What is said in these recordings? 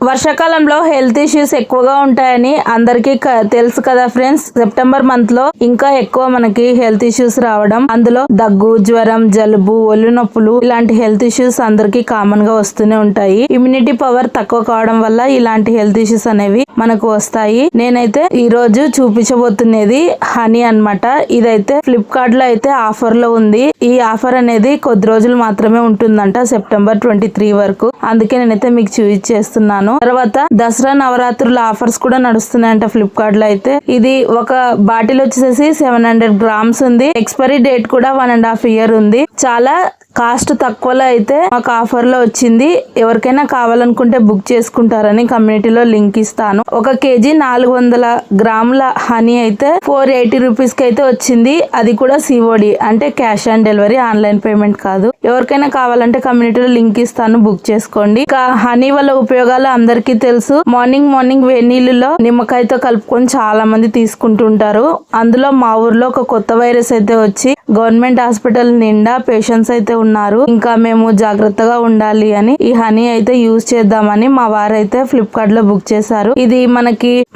వర్షాకాలంలో health issues ఎక్కువగా ఉంటాయని అందరికీ తెలుసు కదా ఫ్రెండ్స్. సెప్టెంబర్ మంత్ లో ఇంకా ఎక్కువ మనకి హెల్త్ ఇష్యూస్ రావడం, అందులో దగ్గు, జ్వరం, జలుబు, ఒళ్ళు నొప్పులు ఇలాంటి హెల్త్ ఇష్యూస్ అందరికీ కామన్ గా వస్తూనే ఉంటాయి. ఇమ్యూనిటీ పవర్ తక్కువ కావడం వల్ల ఇలాంటి హెల్త్ ఇష్యూస్ అనేవి మనకు వస్తాయి. నేనైతే ఈ రోజు చూపించబోతున్నది హనీ అన్నమాట. ఇదైతే ఫ్లిప్కార్ట్ లో అయితే ఆఫర్ లో ఉంది. ఈ ఆఫర్ అనేది కొద్ది రోజులు మాత్రమే ఉంటుందంట, సెప్టెంబర్ 23 వరకు. అందుకే నేనైతే మీకు చూపించేస్తున్నాను. తర్వాత దసరా నవరాత్రుల ఆఫర్స్ కూడా నడుస్తున్నాయంట ఫ్లిప్కార్ట్ లో అయితే. ఇది ఒక బాటిల్ వచ్చేసి 700 grams ఉంది. ఎక్స్పైరీ డేట్ కూడా 1.5 years ఉంది. చాలా కాస్ట్ తక్కువలో అయితే మాకు ఆఫర్ లో వచ్చింది. ఎవరికైనా కావాలనుకుంటే బుక్ చేసుకుంటారని కమ్యూనిటీలో లింక్ ఇస్తాను. 1 kg 400 grams హనీ అయితే 480 rupees కి అయితే వచ్చింది. అది కూడా COD అంటే cash on delivery, online payment కాదు. ఎవరికైనా కావాలంటే కమ్యూనిటీలో లింక్ ఇస్తాను, బుక్ చేసుకోండి. ఇంకా హనీ వల్ల ఉపయోగాలు అందరికీ తెలుసు. మార్నింగ్ వేడినీళ్ళలో నిమ్మకాయతో కలుపుకొని చాలా మంది తీసుకుంటుంటారు. అందులో మా ఊర్లో ఒక కొత్త వైరస్ అయితే వచ్చి గవర్నమెంట్ హాస్పిటల్ నిండా పేషెంట్స్ అయితే ఉన్నారు. ఇంకా మేము జాగ్రత్తగా ఉండాలి అని ఈ హనీ అయితే యూజ్ చేద్దామని మా వారైతే ఫ్లిప్కార్ట్ లో బుక్ చేశారు. ఇది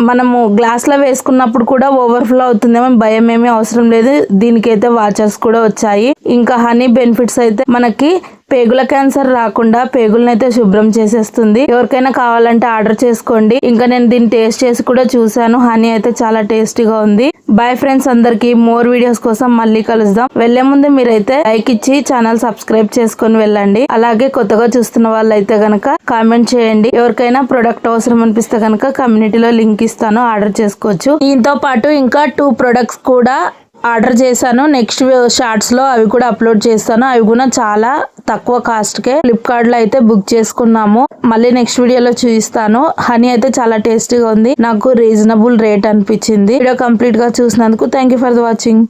మనము గ్లాస్ లో వేసుకున్నప్పుడు కూడా ఓవర్ఫ్లో అవుతుందేమో భయం ఏమీ అవసరం లేదు. దీనికైతే వాచర్స్ కూడా వచ్చాయి. ఇంకా హనీ బెనిఫిట్స్ అయితే మనకి పేగుల క్యాన్సర్ రాకుండా పేగులనైతే శుభ్రం చేసేస్తుంది. ఎవరికైనా కావాలంటే ఆర్డర్ చేసుకోండి. ఇంకా నేను దీన్ని టేస్ట్ చేసి కూడా చూసాను. హనీ అయితే చాలా టేస్టీగా ఉంది. బై ఫ్రెండ్స్, అందరికి మోర్ వీడియోస్ కోసం మళ్ళీ కలుద్దాం. వెళ్లే ముందు మీరైతే లైక్ ఇచ్చి ఛానల్ సబ్స్క్రైబ్ చేసుకొని వెళ్ళండి. అలాగే కొత్తగా చూస్తున్న వాళ్ళైతే గనక కామెంట్ చేయండి. ఎవరికైనా ప్రొడక్ట్ అవసరం అనిపిస్తే గనక కమ్యూనిటీలో లింక్ ఇస్తాను, ఆర్డర్ చేసుకోవచ్చు. దీంతో పాటు ఇంకా 2 products కూడా ఆర్డర్ చేశాను. నెక్స్ట్ షార్ట్స్ లో అవి కూడా అప్లోడ్ చేస్తాను. అవి కూడా చాలా తక్కువ కాస్ట్ కే ఫ్లిప్కార్ట్ లో అయితే బుక్ చేసుకున్నాము. మళ్ళీ నెక్స్ట్ వీడియోలో చూపిస్తాను. హనీ అయితే చాలా టేస్టీగా ఉంది. నాకు రీజనబుల్ రేట్ అనిపించింది. వీడియో కంప్లీట్ గా చూసినందుకు థ్యాంక్ యూ ఫర్ వాచింగ్.